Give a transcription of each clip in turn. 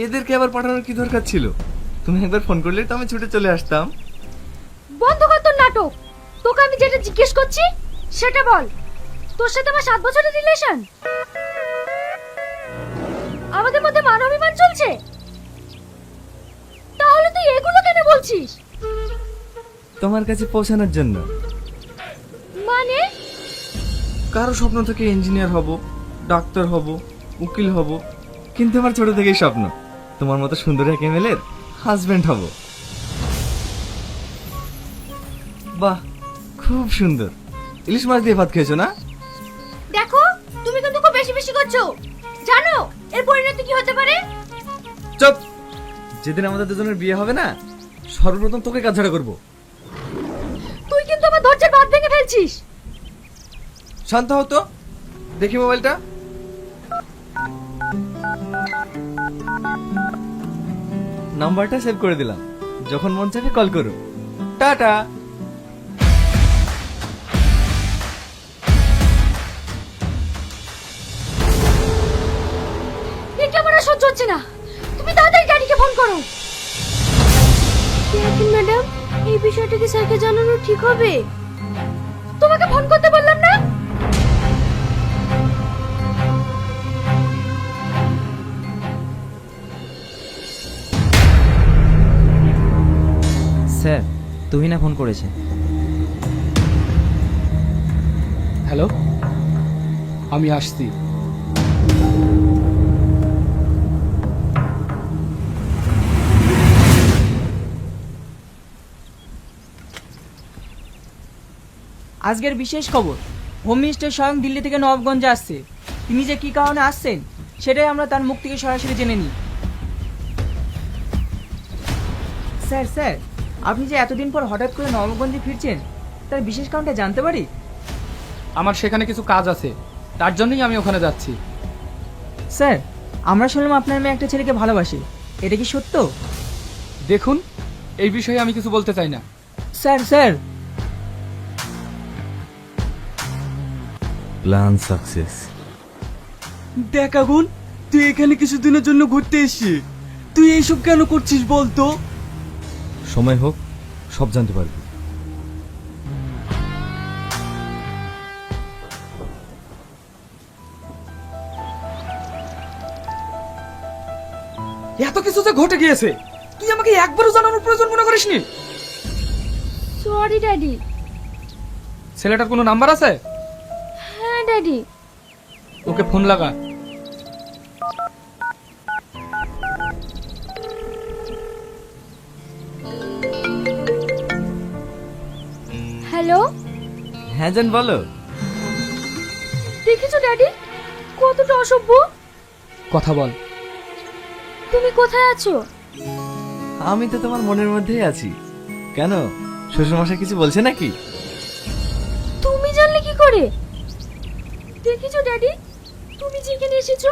এদেরকে আবার পাঠানোর কি দরকার ছিল? তুমি একবার ফোন করলে তো আমি ছুটে চলে আসতাম। বন্ধ কর তোর নাটক। তোকে আমি যেটা জিজ্ঞেস করছি সেটা বল। তোর সাথে আমার 7 বছরের রিলেশন, আমাদের মধ্যে মান অভিমান চলছে, তাহলে তুই এগুলো কেন বলছিস? তোমার কাছে পৌঁছানোর জন্য। মানে? কারো স্বপ্ন থেকে ইঞ্জিনিয়ার হব, ডাক্তার হব, উকিল হব, কিন্তু আমার ছোট থেকেই স্বপ্ন তোমার মতো সুন্দর এক এমএলএর হাজবেন্ড হব। বাহ, খুব সুন্দর। ইলিশ মাছ দিয়ে ভাত খেয়েছো না? দেখো, তুমি কিন্তু খুব বেশি বেশি করছো। জানো এর পরিণতি কি হতে পারে? চুপ। যেদিন আমাদের দুজনের বিয়ে হবে না, সর্বপ্রথম তোকে কাজ ছাড়া করবো। তুই কিন্তু আমার ধৈর্যের বাঁধ ভেঙে ফেলছিস। শান্ত হতো, দেখি মোবাইলটা। নাম্বারটা সেভ করে দিলাম, যখন মন চাইবে কল করো। টাটা। এটা আমার আর সহ্য হচ্ছে না। তুমি তাড়াতাড়ি ড্যাডিকে ফোন করো। দেখুন ম্যাডাম, এই বিষয়টা কি স্যারকে জানানো ঠিক হবে? তোমাকে ফোন করতে বললাম না? স্যার, তুহিনা ফোন করেছে। হ্যালো, আমি আসছি। আজকের বিশেষ খবর, হোম মিনিস্টার স্বয়ং দিল্লি থেকে নবাবগঞ্জে আসছে। তিনি যে কি কারণে আসছেন সেটাই আমরা তার মুখ থেকে সরাসরি জেনে নিই। স্যার স্যার, আপনি যে এতদিন পর হঠাৎ করে নবাবগঞ্জে ফিরছেন, তার বিশেষ কারণটা জানতে পারি? আমার সেখানে কিছু কাজ আছে, তার জন্যই আমি ওখানে যাচ্ছি। স্যার, আমরা শুনলাম আপনার মেয়ে একটা ছেলেকে ভালোবাসে, এটা কি সত্য? দেখুন, এই বিষয়ে আমি কিছু বলতে চাই না। Sir sir, plan success. দেখ আগুন, তুই এখানে কিছুদিনের জন্য ঘুরতে এসেছি, তুই এইসব কেন করছিস বলতো? সময় হোক, সব জানতে পারবি। এত কিছু যে ঘটে গিয়েছে, তুই আমাকে একবারও জানানোর প্রয়োজন মনে করিসনি? Sorry daddy. ছেলেটার কোনো নাম্বার আছে? হ্যাঁ ড্যাডি। ওকে ফোন লাগা। হ্যালো। হ্যাঁ জান, বলো। দেখেছো ড্যাডি, কতটা অসভ্য। কথা বল। তুমি কোথায় আছো? আমি তো তোমার মনের মধ্যেই আছি। কেন, শ্বশুরমশাই কিছু বলছে নাকি? তুমি জানলে কি করে? দেখেছো ড্যাডি, তুমি যেখানে এসেছো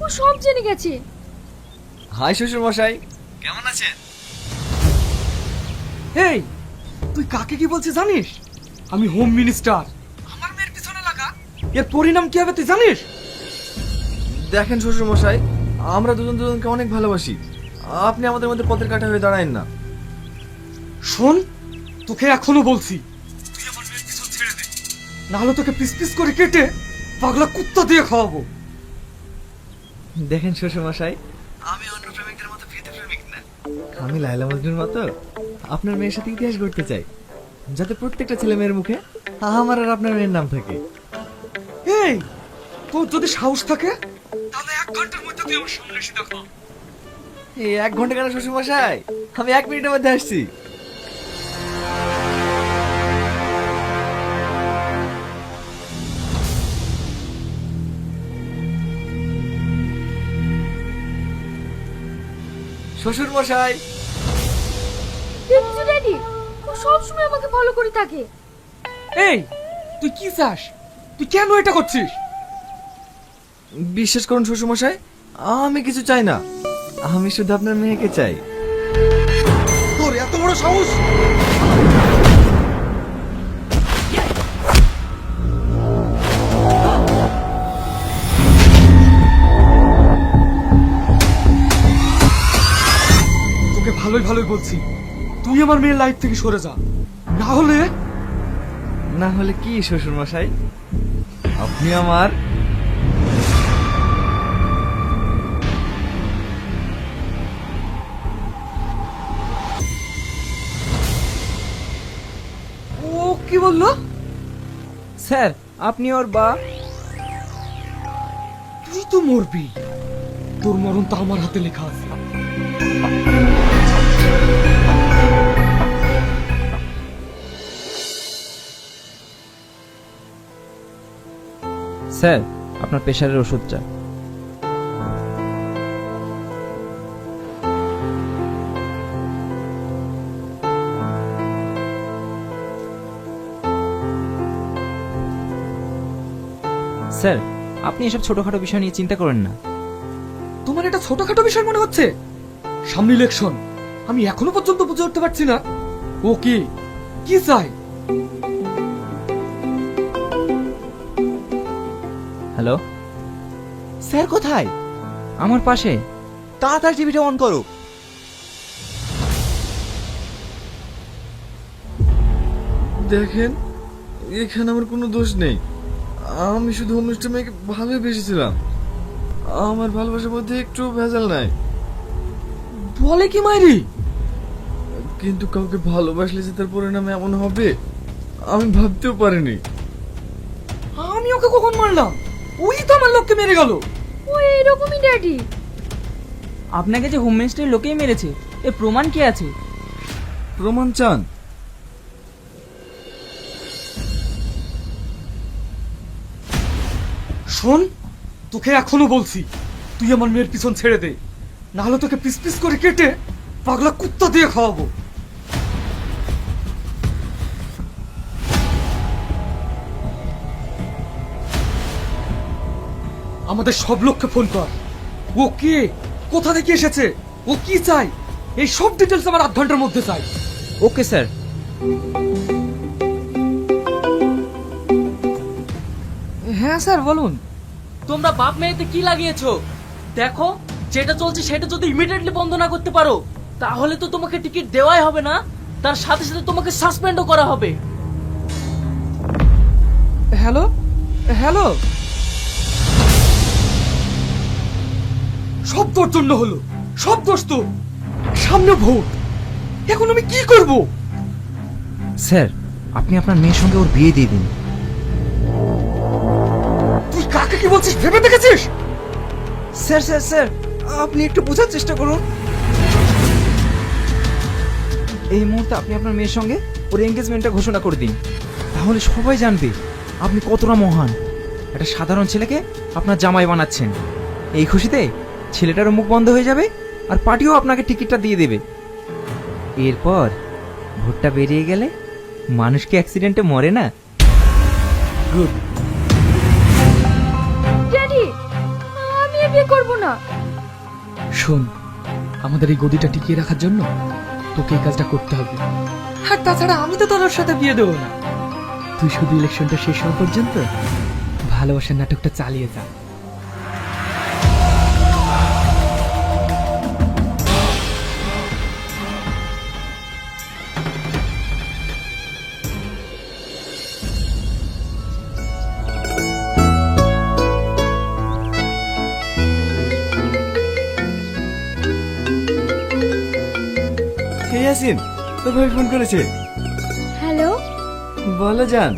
ও সব জেনে গেছে। হাই শ্বশুরমশাই, কেমন আছেন? এই, তুই কাকে কি বলছিস জানিস? আমি হোম মিনিস্টার। আমার মেয়ের পিছনে লাগা, এর পরিণাম কি হবে তুই জানিস? দেখেন শ্বশুরমশাই, আমরা দুজন দুজনকে অনেক ভালোবাসি। আপনি আমাদের মধ্যে পথের কাঁটা হয়ে দাঁড়ায়েন না। শোন, তোকে এখনো বলছি, তুই আমার মেয়ের পিছন ছেড়ে দে, নাহলে তোকে পিস পিস করে কেটে পাগলা কুত্তা দিয়ে খাওয়াবো। দেখেন শ্বশুরমশাই, আমি অন্য প্রেমিকদের মতো ভীতু প্রেমিক না। আমি লায়লা মজনুর মতো আপনার মেয়ের সাথে ইতিহাস গড়তে চাই, যাতে প্রত্যেকটা ছেলে মেয়ের মুখে আমার আর আপনার মেয়ের নাম থাকে। এই, তোর যদি সাহস থাকে তাহলে 1 ঘন্টার মধ্যে তুই আমার সামনে এসে দেখা। এই 1 ঘন্টা কেন শ্বশুরমশাই, আমি 1 মিনিটের মধ্যে আসছি। শ্বশুরমশাই। দেখেছো ড্যাডি, ও সবসময় আমাকে ফলো করে থাকে। এই, তুই কি চাস? তুই কেন এটা করছিস? বিশ্বাস করুন শ্বশুরমশাই, আমি কিছু চাই না, আমি শুধু আপনার মেয়েকে চাই। তোর এত বড় সাহস! করে বলছি, তুই আমার মেয়ের লাইফ থেকে সরে যা, না হলে না হলে কি শ্বশুর মশাই, আপনি আমার ও কি বললো? স্যার আপনি ওর বা তুই তো মরবি, তোর মরণ তো আমার হাতে লেখা আছে। স্যার আপনার প্রেশারের ওষুধটা। স্যার আপনি এসব ছোটখাটো বিষয় নিয়ে চিন্তা করেন না। তোমার এটা ছোটখাটো বিষয় মনে হচ্ছে? সামনে ইলেকশন, আমি এখনো পর্যন্ত বুঝে উঠতে পারছি না ও কি কি চাই। হ্যালো, স্যার কোথায়? আমার পাশে। তাড়াতাড়ি টিভিটা অন করো। দেখেন, এখানে আমার কোনো দোষ নেই, আমি শুধু অনুষ্ঠান মেয়েকে ভালোই বেসেছিলাম, আমার ভালোবাসার মধ্যে একটু ভেজাল নাই। বলে কি মাইরি? কিন্তু কাউকে ভালোবাসলে যে তার পরিণাম এমন হবে আমি ভাবতেও পারিনি। আমি ওকে কখন মারলাম? ওই তো আমার লোককে মেরে গেল। ও এরকমই ড্যাডি। আপনাকে যে হোম মিনিস্টারের লোকেই মেরেছে, এর প্রমাণ কি আছে? প্রমাণ চান? শোন, তোকে এখনো বলছি, তুই আমার মেয়ের পিছন ছেড়ে দে, না হলে তোকে পিস পিস করে কেটে পাগলা কুত্তা দিয়ে খাওয়াবো। আমাদের সব লোককে ফোন কর। ও কে, কোথা থেকে এসেছে, ও কি চাই, এই সব ডিটেলস আমার 8 ঘন্টার মধ্যে চাই। Okay sir. হ্যাঁ স্যার বলুন। তোমরা বাপ মেয়েতে কি লাগিয়েছো? দেখো, যেটা চলছে সেটা যদি ইমিডিয়েটলি বন্ধ না করতে পারো, তাহলে তো তোমাকে টিকিট দেওয়াই হবে না, তার সাথে সাথে তোমাকে সাসপেন্ডও করা হবে। হ্যালো হ্যালো, সব তোর জন্য হলো, সব দোষ তোর। সামনে ভোট, এখন আমি কি করব? স্যার আপনি আপনার মেয়ের সঙ্গে ওর বিয়ে দিয়ে দিন। তুই কাকে কি বলছিস ভেবে দেখেছিস? স্যার স্যার স্যার আপনি একটু বোঝার চেষ্টা করুন। এই মুহূর্তে আপনি আপনার মেয়ের সঙ্গে ওর এঙ্গেজমেন্টটা ঘোষণা করে দিন, তাহলে সবাই জানবে আপনি কতটা মহান। একটা সাধারণ ছেলেকে আপনার জামাই বানাচ্ছেন। এই খুশিতে ছেলেটারও মুখ বন্ধ হয়ে যাবে, আর পার্টিও আপনাকে টিকিটটা দিয়ে দেবে। এরপর ভোটটা বেরিয়ে গেলে মানুষ কি অ্যাক্সিডেন্টে মরে না? গুড। ড্যাডি, আমি আর বিয়ে করব না। শোন, আমাদের এই গদিটা টিকিয়ে রাখার জন্য তোকে এই কাজটা করতে হবে। আর তাছাড়া আমি তো তোর সাথে বিয়ে দেবো না। তুই শুধু ইলেকশনটা শেষ হওয়া পর্যন্ত ভালোবাসার নাটকটা চালিয়ে যা। কে ইয়াসিন, তোর ভাই ফোন করেছে। হ্যালো, বলো জান।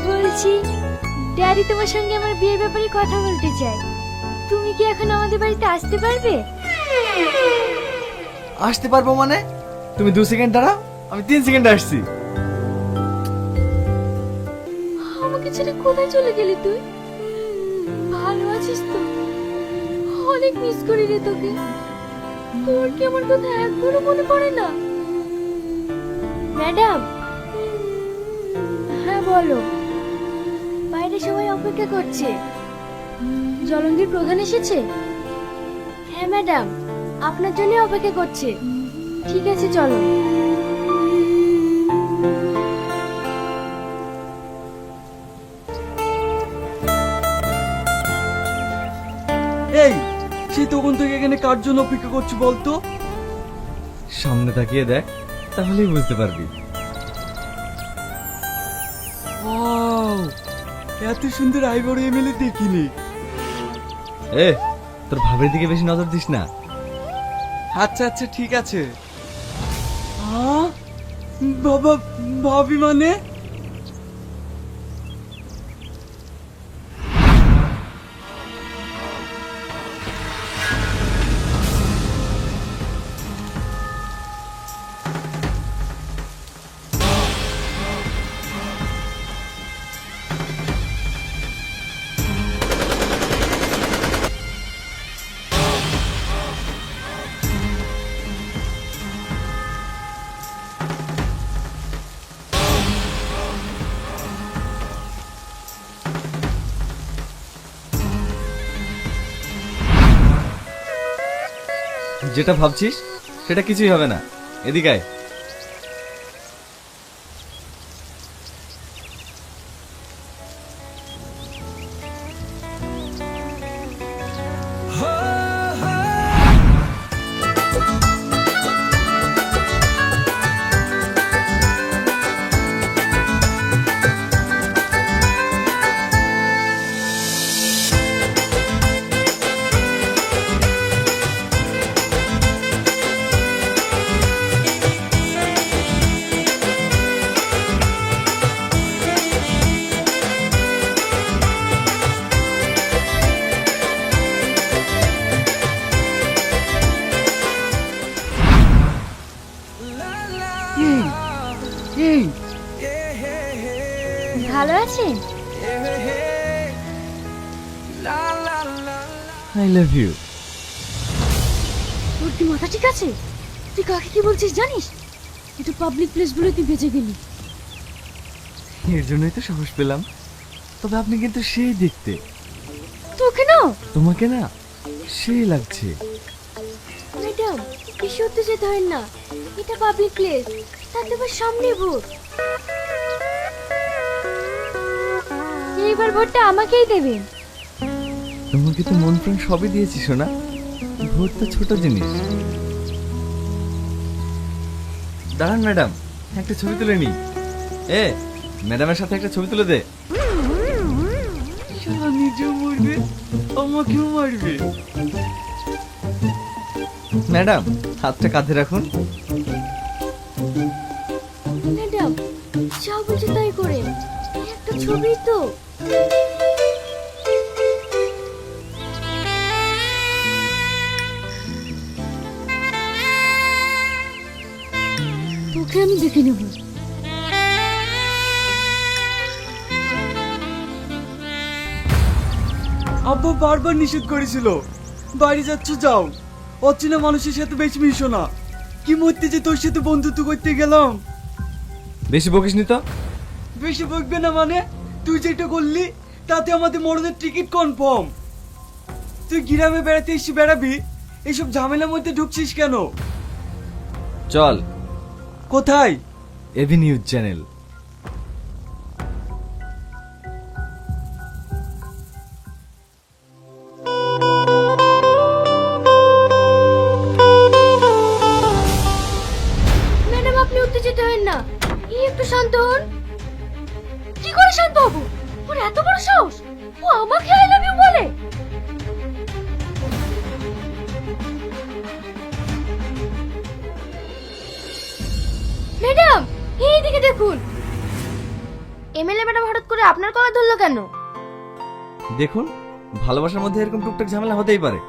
বলছি ড্যাডি তোমার সঙ্গে আমার বিয়ের ব্যাপারে কথা বলতে চাই। তুমি কি এখন আমাদের বাড়িতে আসতে পারবে? আসতে পারবো মানে? তুমি 2 সেকেন্ড দাঁড়াও, আমি 3 সেকেন্ডে আসছি। আমাকে ছেড়ে কোথায় চলে গেলি তুই? ভালো আছিস তো? অনেক মিস করি রে তোকে। তোর কি আমার কথা একবারও মনে পড়ে না? ম্যাডাম। হ্যাঁ বলো। বাইরে সবাই অপেক্ষা করছে। জলঙ্গির প্রধান এসেছে? হ্যাঁ ম্যাডাম, আপনার জন্য অপেক্ষা করছে। ঠিক আছে চলো। এই, সেই তখন থেকে এখানে কার জন্য অপেক্ষা করছি বলতো? সামনে তাকিয়ে দেখ, তাহলেই বুঝতে পারবি। এত সুন্দর আইবড় এমএলএ দেখিনি। এ, তোর ভাবের দিকে বেশি নজর দিস না। আচ্ছা আচ্ছা ঠিক আছে। বাবা, ভাবি মানে? যেটা ভাবছিস সেটা কিছুই হবে না, এদিকে আয়। ভালো আছেন? I love you. তোর কি মাথা ঠিক আছে? তুই কাকে কি বলছিস জানিস? এটা পাবলিক প্লেস বলে তুই বেঁচে গেলি। এর জন্যই তো সাহস পেলাম। তবে আপনি কিন্তু সেই দেখতে। তোকে না? তোমাকে না সেই লাগছে। ম্যাডাম, বেশি উত্তেজিত হয় না, এটা পাবলিক প্লেস, তাতে আবার সামনে ভোট। এইবার ভোটটা আমাকেই দেবেন। তোমাকে তো মন প্রাণ সবই দিয়েছি সোনা, ভোট তো ছোট জিনিস। দাঁড়ান ম্যাডাম, একটা ছবি তুলে নি। এ, ম্যাডামের সাথে একটা ছবি তুলে দে। নিজেও মরবে, আমাকেও মারবে। ম্যাডাম, হাতটা কাঁধে রাখুন। ম্যাডাম, যা বলছে তাই করে, একটা ছবি তো। তোকে আমি দেখে নেব। আব্বা বারবার নিষেধ করেছিল, বাড়ি যাচ্ছ যাও, অচেনা মানুষের সাথে বেশি মিশো না। কি মরতে যে তোর সাথে বন্ধুত্ব করতে গেলাম। বেশি বকিস নি তো। বেশি বকবে না মানে? তুই যেটা করলি তাতে আমাদের মরণের টিকিট কনফার্ম। তুই গ্রামে বেড়াতে এসে বেড়াবি, এসব ঝামেলার মধ্যে ঢুকছিস কেন? চল। কোথায়? AB news channel. ম্যাডাম, আপনি উত্তেজিত হবেন না, একটু শান্ত হন। কি করে শান্ত হব? ওর এত বড় সাহস, ও আমাকে আই লাভ ইউ বলে। ম্যাডাম, এইদিকে দেখুন। এমএলএ ম্যাডাম হঠাৎ করে আপনার গলা ধরলো কেন? দেখুন, ভালোবাসার মধ্যে এরকম টুকটাক ঝামেলা হতেই পারে।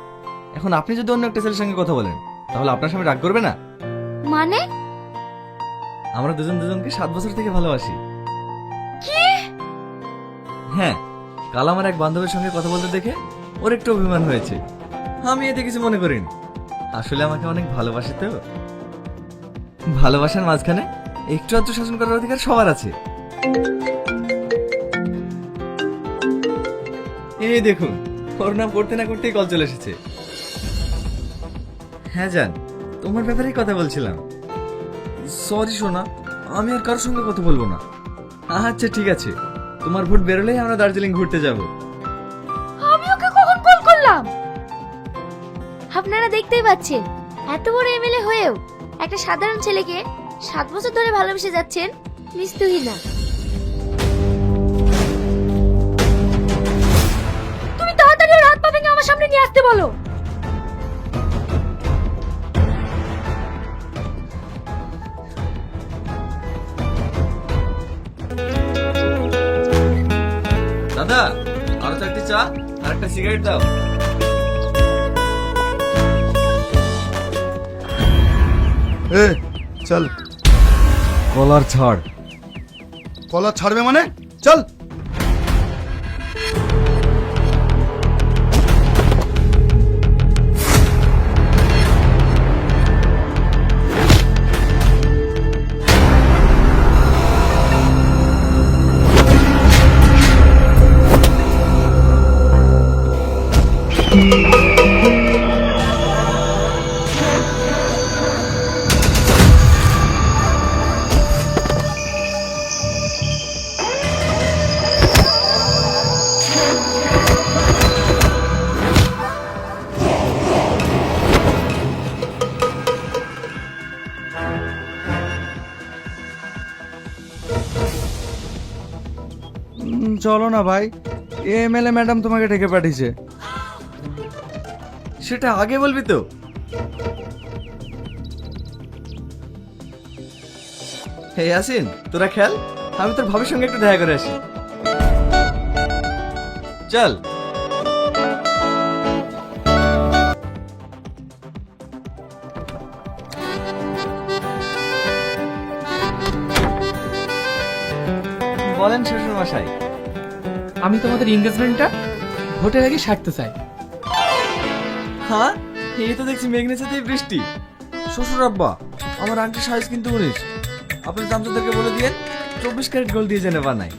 এখন আপনি যদি অন্য একটা ছেলের সঙ্গে কথা বলেন, তাহলে আপনার সামনে রাগ করবে না? মানে? আমরা দুজন দুজনকে 7 বছর থেকে ভালোবাসি। কি? হ্যাঁ, কাল আমার এক বান্ধবীর সঙ্গে কথা বলতে দেখে ওর একটু অভিমান হয়েছে। আমি এতে কিছু মনে করিনি। আসলে আমাকে অনেক ভালোবাসে তো। ভালোবাসার মাঝখানে একটু আধটু শাসন করার অধিকার সবার আছে। এই দেখুন, ওর নাম করতে না করতেই কল চলে এসেছে। হ্যাঁ জান, তোমার ব্যাপারেই কথা বলছিলাম। সরি সোনা, আমি আর কারোর সঙ্গে কথা বলবো না। আচ্ছা ঠিক আছে, তোমার ভোট বেরোলেই আমরা দার্জিলিং ঘুরতে যাব। আমি ওকে কখন কল করলাম? আপনারা দেখতেই পাচ্ছেন, এত বড় এমএলএ হয়েও একটা সাধারণ ছেলেকে 7 বছর ধরে ভালোবেসে যাচ্ছেন, মিস তুহিনা। তুমি তাড়াতাড়ি ওর হাত পা ভেঙে আমার সামনে নিয়ে আসতে বলো। দাদা, আরো 4টি চা আর একটা সিগারেট দাও। চল। কলার ছাড়। কলার ছাড়বে মানে? চল। চলো না ভাই, এমএলএ ম্যাডাম তোমাকে ডেকে পাঠিয়েছে। সেটা আগে বলবি তো। হে ইয়াসিন, তোরা খেল, আমি তোর ভাবির সঙ্গে একটু দেখা করে আসি। চল। বলেন শ্বশুর মশাই। আমি তোমাদের এঙ্গেজমেন্টটা ভোটের আগে সারতে চাই। হ্যাঁ, এই তো দেখছি মেঘনা সাথেই বৃষ্টি। শ্বশুর আব্বা, আমার আংটি সাইজ কিন্তু 19। আপনার জামচাদেরকে বলে দিয়েন 24 ক্যারেট গোল্ড দিয়ে জেনে বানাই।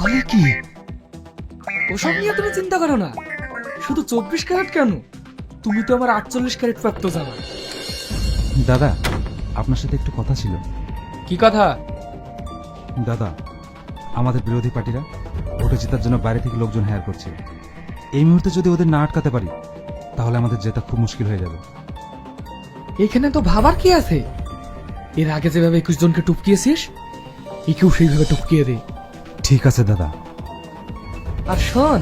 বলে কি? ওসব নিয়ে তুমি চিন্তা করো না। শুধু 24 ক্যারেট কেন, তুমি তো আমার 48 ক্যারেট প্রাপ্ত জানো। দাদা, আপনার সাথে একটু কথা ছিল। কি কথা? দাদা, আমাদের বিরোধী পার্টিরা ভোটে জেতার জন্য বাইরে থেকে লোকজন হায়ার করছে। এই মুহূর্তে যদি ওদের না আটকাতে পারি, তাহলে আমাদের জেতা খুব মুশকিল হয়ে যাবে। এখানে তো ভাবার কি আছে? এর আগে যেভাবে 21 জনকে টপকিয়েছিস, একেও সেইভাবে টপকিয়ে দে। ঠিক আছে দাদা। আর শোন,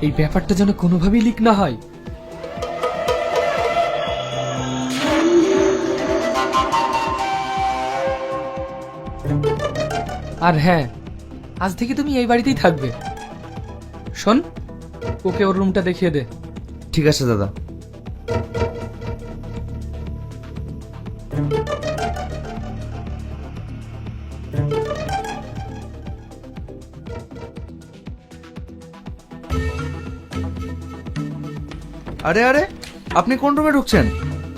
এই ব্যাপারটা যেন কোনোভাবেই লিক না হয়। আর হ্যাঁ, আজ থেকে তুমি এই বাড়িতেই থাকবে। শোন, ওকে ওর রুমটা দেখিয়ে দে। ঠিক আছে দাদা। আরে আরে, আপনি কোন রুমে ঢুকছেন?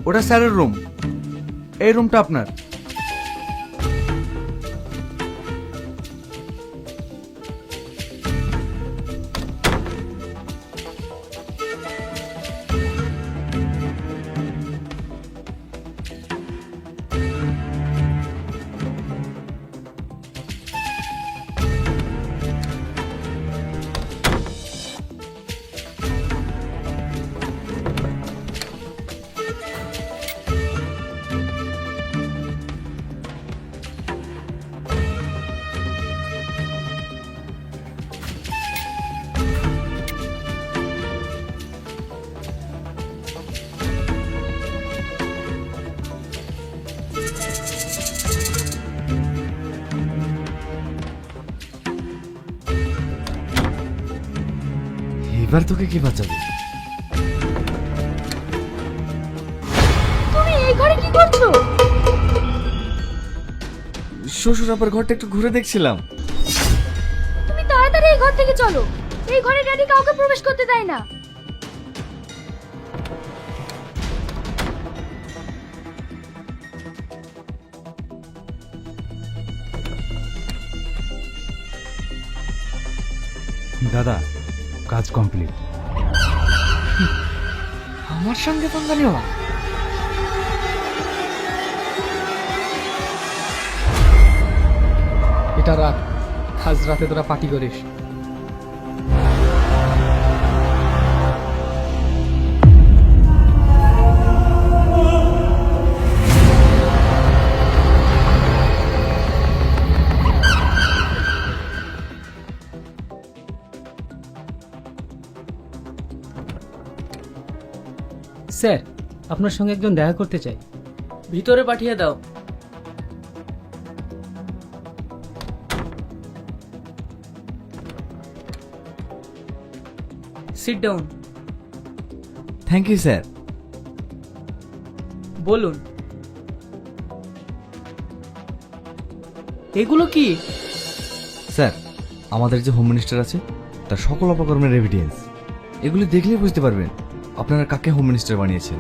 ওটা স্যারের রুম, এই রুমটা আপনার। এবার তোকে কি বাঁচাবে? তুমি এই ঘরে কি করছো? শ্বশুর আব্বার ঘরটা একটু ঘুরে দেখছিলাম। তুমি তাড়াতাড়ি এই ঘর থেকে চলো। এই ঘরে ড্যাডি কাউকে প্রবেশ করতে দেয় না। দাদা, কাজ কমপ্লিট। আমার সঙ্গে পাঙ্গা নেওয়া? এটা রাত, আজ রাতে তোরা পার্টি করিস। স্যার আপনার সঙ্গে একজন দেখা করতে চাই। ভিতরে পাঠিয়ে দাও। Sit down. Thank you sir. বলুন, এগুলো কি? স্যার, আমাদের যে হোম মিনিস্টার আছে তার সকল অপকর্মের এভিডেন্স। এগুলি দেখলেই বুঝতে পারবেন আপনারা কাকে হোম মিনিস্টার বানিয়েছেন।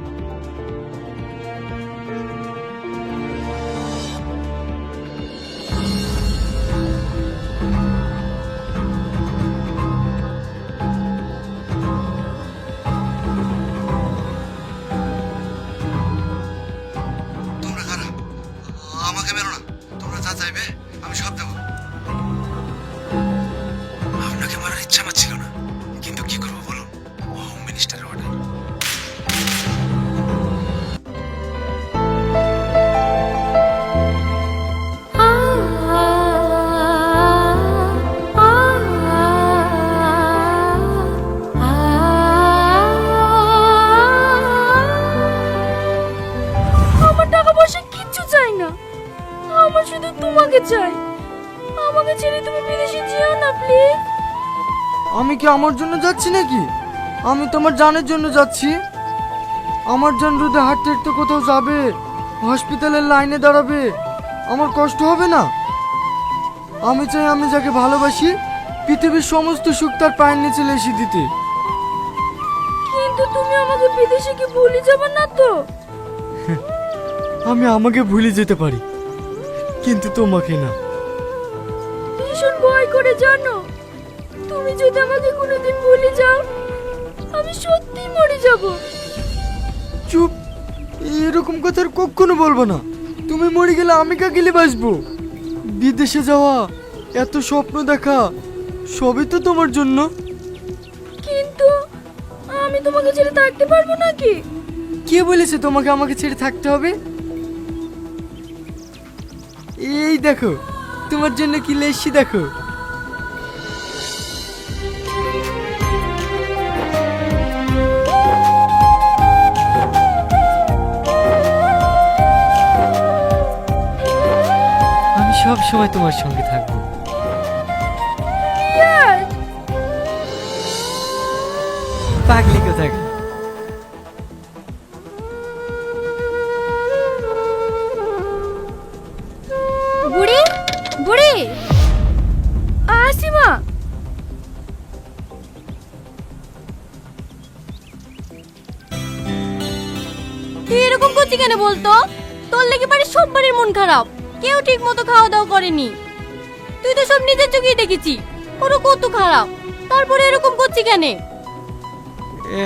তোমরা কারা? আমাকে মেরো না। তোমরা যা চাইবে আমি সব দেবো। আপনাকে মারার ইচ্ছা আমার ছিল না, কিন্তু কি করবো বলুন, হোম মিনিস্টারের অর্ডার। আমার টাকা পয়সা কিচ্ছু চাই না, আমার শুধু তোমাকে চাই। আমাকে ছেড়ে তুমি বিদেশে যেও না প্লিজ। আমি কি আমার জন্য যাচ্ছি নাকি? আমি তোমার জানের জন্য যাচ্ছি। আমার জান রোদে হাঁটতে হাঁটতে কোথাও যাবে, হসপিটালের লাইনে দাঁড়াবে, আমার কষ্ট হবে না? আমি চাই আমি যাকে ভালোবাসি পৃথিবীর সমস্ত সুখ তার পায়ের নিচে লেসে দিতে। কিন্তু তুমি আমাকে বিদেশে কি ভুলে যাবে না তো? আমি আমাকে ভুলে যেতে পারি, কিন্তু তোমাকে না। ভীষণ ভয় করে জানো, তুমি যদি আমাকে কোনোদিন ভুলে যাও আমি সত্যিই মরে যাব। চুপ, এরকম কথা আর কখনো বলবো না। তুমি মরে গেলে আমি কাকে বাসবো? বিদেশে যাওয়া, এত স্বপ্ন দেখা, সবই তো তোমার জন্য। কিন্তু আমি তোমাকে ছেড়ে থাকতে পারবো নাকি? কে বলেছে তোমাকে আমাকে ছেড়ে থাকতে হবে? এই দেখো তোমার জন্য কি লেসি দেখো। আমি সব সময় তোমার সঙ্গে থাকবো। পাগলি কোথায়। বুড়ি বুড়ি আসিমা, তুই এরকম করছিস কেন বলতো? তোর লেগে বাড়ির সব বাড়ির মন খারাপ, কেউ ঠিক মতো খাওয়া দাওয়া করেনি। তুই তো সব নিজের চোখেই দেখেছি ওরা কত খারাপ, তারপরে এরকম করছিস কেন?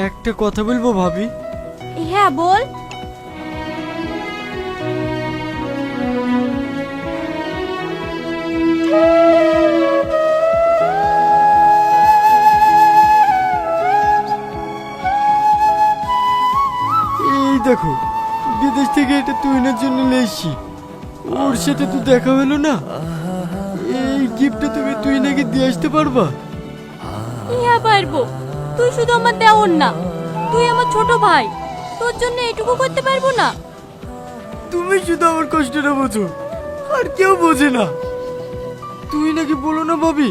একটা কথা বলবো ভাবি? হ্যাঁ বল। এই দেখো বিদেশ থেকে এটা তুহিনের জন্য লেসি, ওর সাথে তো দেখা হলো না। এই গিফটটা তুমি তুহিনাকে দিয়ে আসতে পারবা? হ্যাঁ পারবো, তুই শুধু আমার দেওর না, তুই আমার ছোট ভাই, তোর জন্য এটুকু করতে পারবো না? তুমি শুধু আমার কষ্টটা বোঝো, আর কেউ বোঝে না। তুই নাকি বলো না ভাবি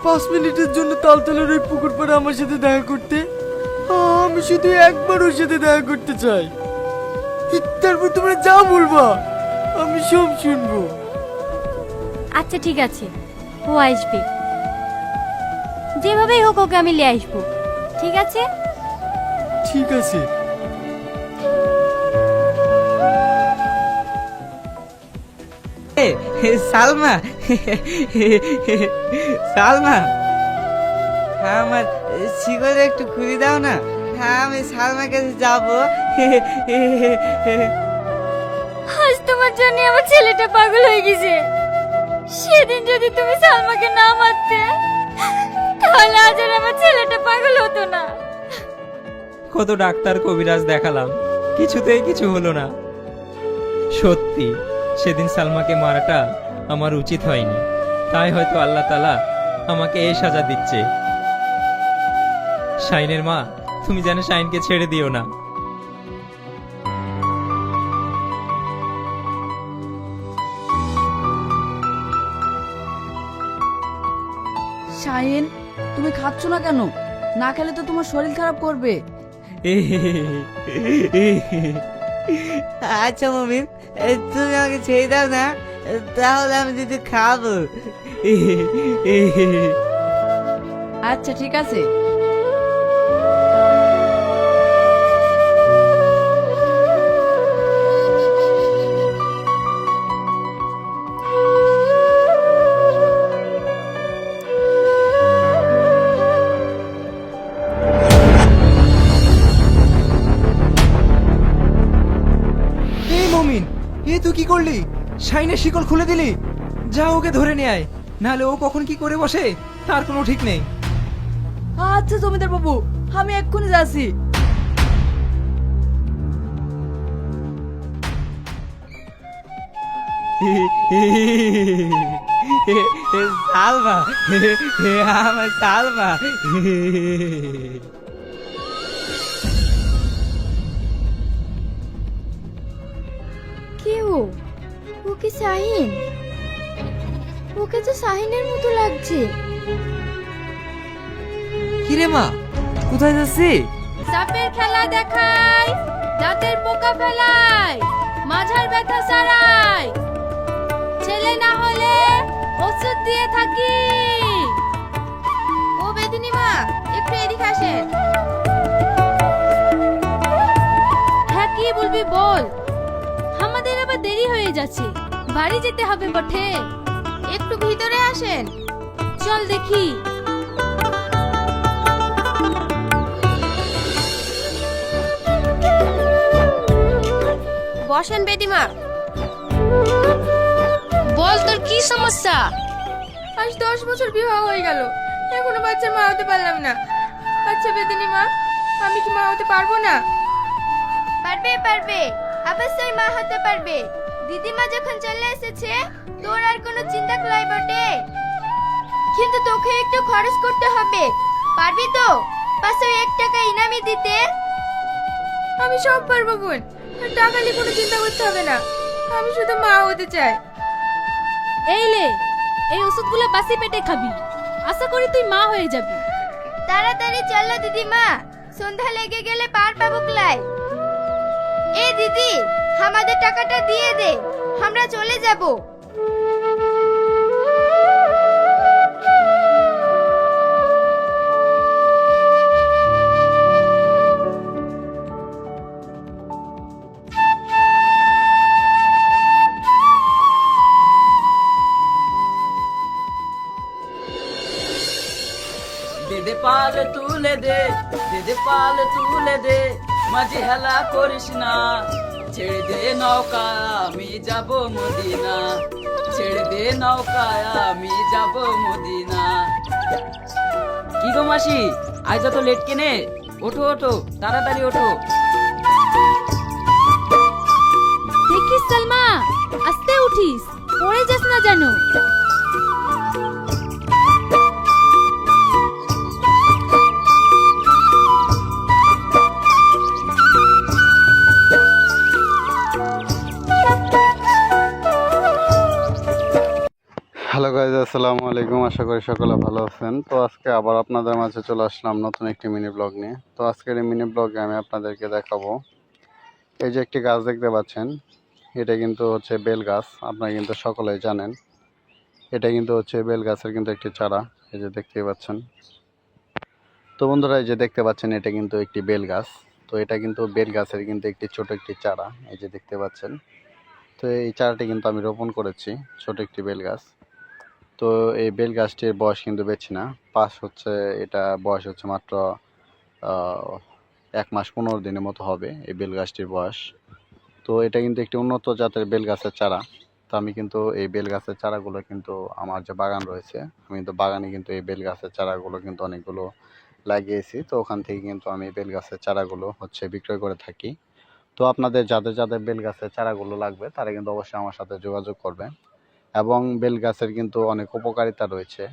5 মিনিটের জন্য তালতলার ওই পুকুর পাড়ে আমার সাথে দেখা করতে। আমি শুধু একবার ওর সাথে দেখা করতে চাই। তারপর তোমরা যা বলবা আমি সব শুনবো। আচ্ছা ঠিক আছে, ও আসবে, যেভাবেই হোক ওকে আমি নিয়ে আসবো, ঠিক আছে? ঠিক আছে। সালমা, সালমা, হ্যাঁ আমার শিকড়ে একটু খুলে দাও না। হ্যাঁ আমি সালমার কাছে যাবো। আজ তোমার জন্য আমার ছেলেটা পাগল হয়ে গেছে। সেদিন যদি তুমি সালমাকে না মারতে তাহলে আজ আর আমার ছেলেটা পাগল হতো না। কত ডাক্তার কবিরাজ দেখালাম, কিছুতেই কিছু হলো না। সত্যি সেদিন সালমাকে মারাটা আমার উচিত হয়নি, তাই হয়তো আল্লাহ তাআলা আমাকে এই সাজা দিচ্ছে। শাইনের মা, তুমি যেন শাইনকে ছেড়ে দিও না। শাহিন, তুমি খাচ্ছ না কেন? না খেলে তো তোমার শরীর খারাপ করবে। আচ্ছা মমিন, তুমি আমাকে ছেড়ে দাও না, তাহলে আমি যদি খাবো। আচ্ছা ঠিক আছে। এই মমিন, এ তুই কি করলি? শাইনের শিকল খুলে দিলি? যা ওকে ধরে নিয়ে আয়, নাহলে ও কখন কি করে বসে তার কোনো ঠিক নেই। আচ্ছা জমিদার বাবু, আমি এক্ষুনি যাচ্ছি। সালমা, আমার সালমা। কেউ ও কি শাহিন? ওকে তো শাহিনের মতো লাগছে। কিরে মা, কোথায় যাচ্ছি? সাপের খেলা দেখায়, দাঁতের পোকা ফেলায়, মাঝার ব্যথা সারায়, ছেলে না হলে ওষুধ দিয়ে থাকি। ও বেদিনী মা, একটু এদিকে আসেন। হ্যাঁ কি বলবি বল, আমাদের আবার দেরি হয়ে যাচ্ছে, বাড়ি যেতে হবে বটে। একটু ভিতরে আসেন, চল দেখি। বসেন বেদিমা। বল তোর কি সমস্যা? আজ 10 বছর বিবাহ হয়ে গেল, এখনো বাচ্চার মা হতে পারলাম না। আচ্ছা বেদিনী মা, আমি কি মা হতে পারবো না? পারবে পারবে, অবশ্যই মা হতে পারবে। দিদিমা যখন চলে এসেছে, তোর আর কোনো চিন্তা করাই বটে। কিন্তু তোকে একটু খরচ করতে হবে, পারবি তো? 501 টাকা ইনামি দিতে। আমি সব পারবো বোন, টাকা নিয়ে কোনো চিন্তা করতে হবে না, আমি শুধু মা হতে চাই। এই লে, এই ওষুধগুলো বাসি পেটে খাবি, আশা করি তুই মা হয়ে যাবি। তাড়াতাড়ি চলো দিদিমা, সন্ধ্যা লেগে গেলে পার পাবো ক্লাই। এ দিদি, আমাদের টাকাটা দিয়ে দে, আমরা চলে যাব। দে পাল তুলে দে, দে পাল তুলে দে, মাঝে হেলা করিস না। ছেড়ে দে নৌকা, আমি যাব মদিনা। ছেড়ে দে নৌকা, আমি যাব মদিনা। কি গো মাসি, আজ তো লেট কেনে? ওঠো ওঠো, তাড়াতাড়ি ওঠো। দেখিস সালমা, আস্তে উঠিস, পড়ে যাস না জানো। হ্যালো গাইজ, আসসালামু আলাইকুম। আশা করি সকলে ভালো আছেন। তো আজকে আবার আপনাদের মাঝে চলে আসলাম নতুন একটি মিনি ব্লগ নিয়ে। তো আজকের এই মিনি ব্লগে আমি আপনাদেরকে দেখাবো, এই যে একটি গাছ দেখতে পাচ্ছেন, এটা কিন্তু হচ্ছে বেল গাছ। আপনারা কিন্তু সকলেই জানেন, এটা কিন্তু হচ্ছে বেল গাছের কিন্তু একটি চারা, এই যে দেখতেই পাচ্ছেন। তো বন্ধুরা, এই যে দেখতে পাচ্ছেন, এটা কিন্তু একটি বেল গাছ। তো এটা কিন্তু বেল গাছের কিন্তু একটি ছোট একটি চারা, এই যে দেখতে পাচ্ছেন। তো এই চারাটি কিন্তু আমি রোপণ করেছি, ছোট একটি বেল গাছ। তো এই বেল গাছটির বয়স কিন্তু বেশি না, এটা বয়স হচ্ছে মাত্র 1 মাস 15 দিনের মতো হবে এই বেল গাছটির বয়স। তো এটা কিন্তু একটি উন্নত জাতের বেল গাছের চারা। তো আমি কিন্তু এই বেল গাছের চারাগুলো কিন্তু আমার যে বাগান রয়েছে, আমি কিন্তু বাগানে কিন্তু এই বেল গাছের চারাগুলো কিন্তু অনেকগুলো লাগিয়েছি। তো ওখান থেকে কিন্তু আমি বেল গাছের চারাগুলো হচ্ছে বিক্রয় করে থাকি। তো আপনাদের যাদের যাদের বেল গাছের চারাগুলো লাগবে, তারা কিন্তু অবশ্যই আমার সাথে যোগাযোগ করবেন। এবং বেল গাছের কিন্তু অনেক উপকারিতা রয়েছে।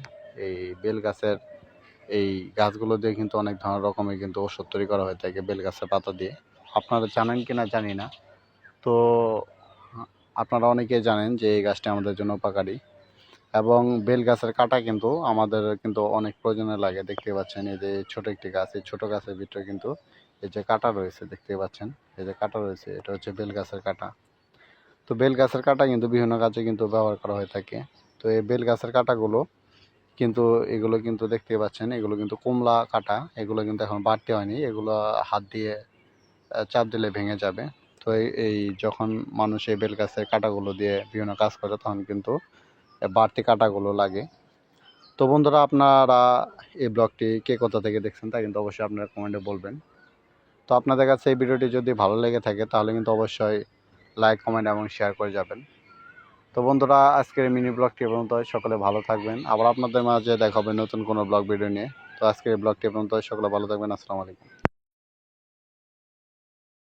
এই বেল গাছের এই গাছগুলো দিয়ে কিন্তু অনেক ধরনের রকমের কিন্তু ওষুধ তৈরি করা হয়ে থাকে বেল গাছের পাতা দিয়ে। আপনারা জানেন কি না জানি না, তো আপনারা অনেকেই জানেন যে এই গাছটি আমাদের জন্য উপকারী। এবং বেল গাছের কাটা কিন্তু আমাদের কিন্তু অনেক প্রয়োজনে লাগে। দেখতে পাচ্ছেন এই যে ছোট একটি গাছ, এই ছোট গাছের ভিতরে কিন্তু এই যে কাটা রয়েছে, দেখতে পাচ্ছেন এই যে কাটা রয়েছে, এটা হচ্ছে বেল গাছের কাটা। তো বেল গাছের কাটা কিন্তু বিভিন্ন কাজে কিন্তু ব্যবহার করা হয়ে থাকে। তো এই বেল গাছের কাটাগুলো কিন্তু এগুলো কিন্তু দেখতে পাচ্ছেন, এগুলো কিন্তু কমলা কাটা, এগুলো কিন্তু এখন বাড়তে হয়নি, এগুলো হাত দিয়ে চাপ দিলে ভেঙে যাবে। তো এই যখন মানুষ এই বেল গাছের কাটাগুলো দিয়ে বিভিন্ন কাজ করে তখন কিন্তু বাড়তি কাটাগুলো লাগে। তো বন্ধুরা, আপনারা এই ব্লগটি কে কোথা থেকে দেখছেন তা কিন্তু অবশ্যই আপনারা কমেন্টে বলবেন। তো আপনাদের কাছে এই ভিডিওটি যদি ভালো লেগে থাকে তাহলে কিন্তু অবশ্যই লাইক, কমেন্ট এবং শেয়ার করে যাবেন। তো বন্ধুরা, আজকের মিনি ব্লগটি পর্যন্ত, সকলে ভালো থাকবেন। আবার আপনাদের মাঝে দেখা হবে নতুন কোনো ব্লগ ভিডিও নিয়ে। তো আজকের এই ব্লগটি পর্যন্ত, সকলে ভালো থাকবেন। আসসালামু আলাইকুম।